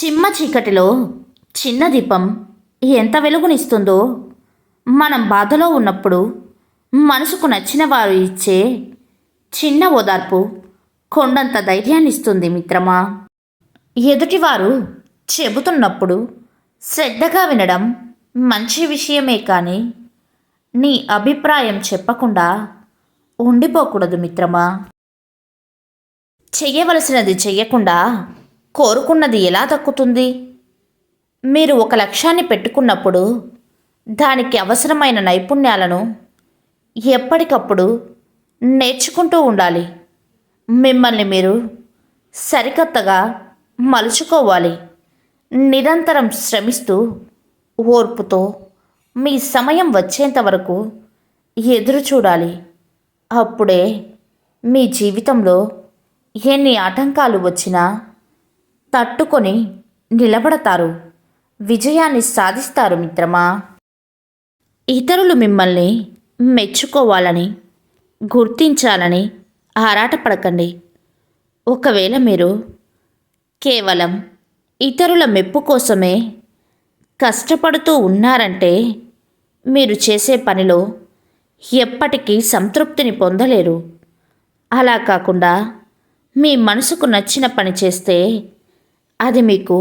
చిమ్మ చీకటిలో చిన్న దీపం ఎంత వెలుగునిస్తుందో, మనం బాధలో ఉన్నప్పుడు మనసుకు నచ్చిన వారు ఇచ్చే చిన్న ఓదార్పు కొండంత ధైర్యాన్ని ఇస్తుంది మిత్రమా. ఎదుటివారు చెబుతున్నప్పుడు శ్రద్ధగా వినడం మంచి విషయమే, కానీ నీ అభిప్రాయం చెప్పకుండా ఉండిపోకూడదు మిత్రమా. చెయ్యవలసినది చెయ్యకుండా కోరుకున్నది ఎలా దక్కుతుంది? మీరు ఒక లక్ష్యాన్ని పెట్టుకున్నప్పుడు దానికి అవసరమైన నైపుణ్యాలను ఎప్పటికప్పుడు నేర్చుకుంటూ ఉండాలి. మిమ్మల్ని మీరు సరికొత్తగా మలుచుకోవాలి. నిరంతరం శ్రమిస్తూ ఓర్పుతో మీ సమయం వచ్చేంత వరకు ఎదురు చూడాలి. అప్పుడే మీ జీవితంలో ఎన్ని ఆటంకాలు వచ్చినా తట్టుకొని నిలబడతారు, విజయాన్ని సాధిస్తారు మిత్రమా. ఇతరులు మిమ్మల్ని మెచ్చుకోవాలని, గుర్తించాలని ఆరాటపడకండి. ఒకవేళ మీరు కేవలం ఇతరుల మెప్పు కోసమే కష్టపడుతూ ఉన్నారంటే మీరు చేసే పనిలో ఎప్పటికీ సంతృప్తిని పొందలేరు. అలా కాకుండా మీ మనసుకు నచ్చిన పని చేస్తే అది మీకు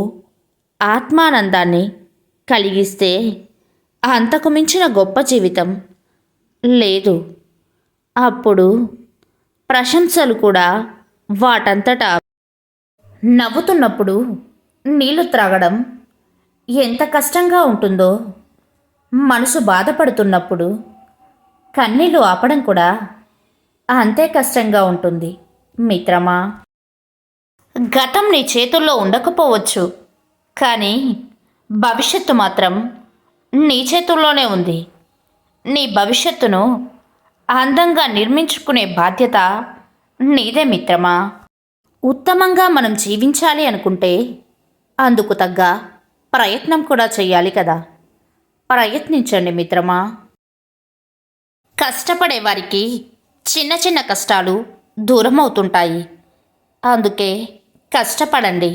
ఆత్మానందాన్ని కలిగిస్తే అంతకు మించిన గొప్ప జీవితం లేదు. అప్పుడు ప్రశంసలు కూడా వాటంతటా. నవ్వుతున్నప్పుడు నీళ్లు త్రాగడం ఎంత కష్టంగా ఉంటుందో, మనసు బాధపడుతున్నప్పుడు కన్నీళ్లు ఆపడం కూడా అంతే కష్టంగా ఉంటుంది మిత్రమా. గతం నీ చేతుల్లో ఉండకపోవచ్చు, కానీ భవిష్యత్తు మాత్రం నీ చేతుల్లోనే ఉంది. నీ భవిష్యత్తును అందంగా నిర్మించుకునే బాధ్యత నీదే మిత్రమా. ఉత్తమంగా మనం జీవించాలి అనుకుంటే అందుకు తగ్గ ప్రయత్నం కూడా చేయాలి కదా. ప్రయత్నించండి మిత్రమా. కష్టపడే వారికి చిన్న చిన్న కష్టాలు దూరం అవుతుంటాయి. అందుకే కష్టపడండి,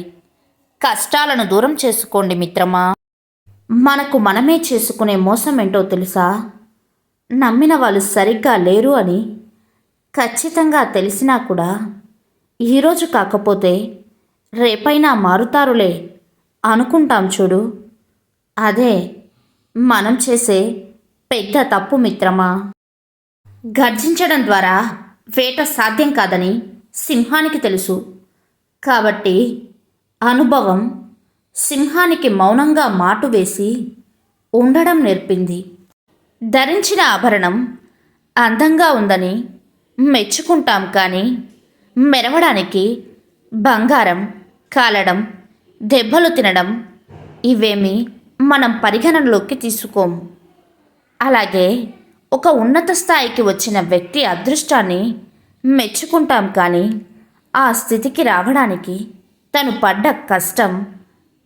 కష్టాలను దూరం చేసుకోండి మిత్రమా. మనకు మనమే చేసుకునే మోసం ఏంటో తెలుసా? నమ్మిన వాళ్ళు సరిగ్గా లేరు అని ఖచ్చితంగా తెలిసినా కూడా ఈరోజు కాకపోతే రేపైనా మారుతారులే అనుకుంటాం చూడు, అదే మనం చేసే పెద్ద తప్పు మిత్రమా. గర్జించడం ద్వారా వేట సాధ్యం కాదని సింహానికి తెలుసు. కాబట్టి అనుభవం సింహానికి మౌనంగా మాటు వేసి ఉండడం నేర్పింది. ధరించిన ఆభరణం అందంగా ఉందని మెచ్చుకుంటాం, కానీ మెరవడానికి బంగారం కాలడం, దెబ్బలు తినడం ఇవేమీ మనం పరిగణనలోకి తీసుకోము. అలాగే ఒక ఉన్నత స్థాయికి వచ్చిన వ్యక్తి అదృష్టాన్ని మెచ్చుకుంటాం, కానీ ఆ స్థితికి రావడానికి తను పడ్డ కష్టం,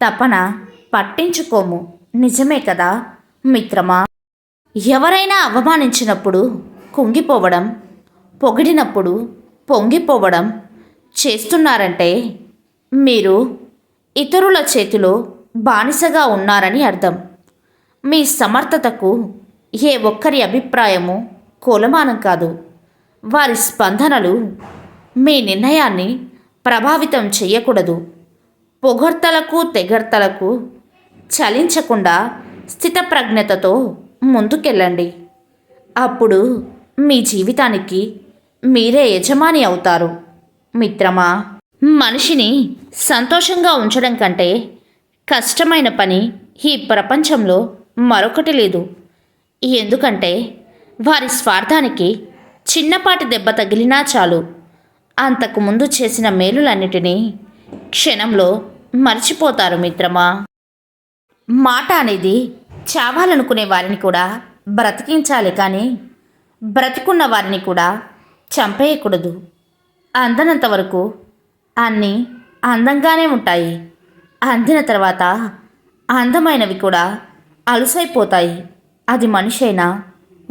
తపన పట్టించుకోము. నిజమే కదా మిత్రమా. ఎవరైనా అవమానించినప్పుడు కుంగిపోవడం, పొగిడినప్పుడు పొంగిపోవడం చేస్తున్నారంటే మీరు ఇతరుల చేతిలో బానిసగా ఉన్నారని అర్థం. మీ సమర్థతకు ఏ ఒక్కరి అభిప్రాయము కొలమానం కాదు. వారి స్పందనలు మీ నిర్ణయాన్ని ప్రభావితం చేయకూడదు. పొగడ్తలకు తెగడ్తలకు చలించకుండా స్థితప్రజ్ఞతతో ముందుకెళ్ళండి. అప్పుడు మీ జీవితానికి మీరే యజమాని అవుతారు మిత్రమా. మనిషిని సంతోషంగా ఉంచడం కంటే కష్టమైన పని ఈ ప్రపంచంలో మరొకటి లేదు. ఎందుకంటే వారి స్వార్థానికి చిన్నపాటి దెబ్బ తగిలినా చాలు, అంతకుముందు చేసిన మేలులన్నిటినీ క్షణంలో మర్చిపోతారు మిత్రమా. మాట అనేది చావాలనుకునే వారిని కూడా బ్రతికించాలి, కానీ బ్రతికున్న వారిని కూడా చంపేయకూడదు. అందనంత వరకు అన్నీ అందంగానే ఉంటాయి. అందిన తర్వాత అందమైనవి కూడా అలుసైపోతాయి. అది మనిషి అయినా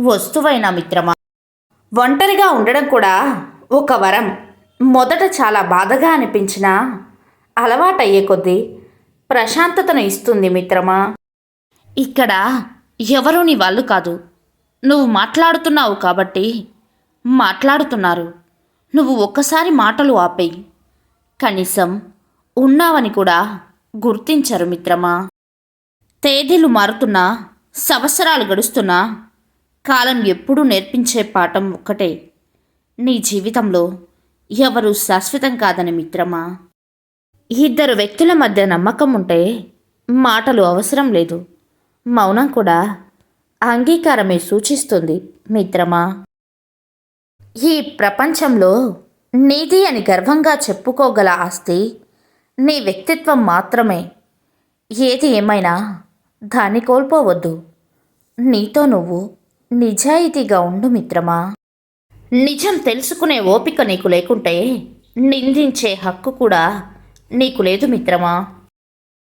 వస్తువైనా మిత్రమా. ఒంటరిగా ఉండడం కూడా ఒక వరం. మొదట చాలా బాధగా అనిపించినా అలవాటయ్యే కొద్దీ ప్రశాంతతను ఇస్తుంది మిత్రమా. ఇక్కడ ఎవరూ నీ వాళ్ళు కాదు. నువ్వు మాట్లాడుతున్నావు కాబట్టి మాట్లాడుతున్నారు. నువ్వు ఒక్కసారి మాటలు ఆపేయి. కనీసం ఉన్నావని కూడా గుర్తించరు మిత్రమా. తేదీలు మారుతున్నా, సంవత్సరాలు గడుస్తున్నా కాలం ఎప్పుడూ నేర్పించే పాఠం ఒక్కటే. నీ జీవితంలో ఎవరు శాశ్వతం కాదని మిత్రమా. ఇద్దరు వ్యక్తుల మధ్య నమ్మకం ఉంటే మాటలు అవసరం లేదు. మౌనం కూడా అంగీకారమే సూచిస్తుంది మిత్రమా. ఈ ప్రపంచంలో నీది అని గర్వంగా చెప్పుకోగల ఆస్తి నీ వ్యక్తిత్వం మాత్రమే. ఏది ఏమైనా దాన్ని కోల్పోవద్దు. నీతో నువ్వు నిజాయితీగా ఉండు మిత్రమా. నిజం తెలుసుకునే ఓపిక నీకు లేకుంటే నిందించే హక్కు కూడా నీకు లేదు మిత్రమా.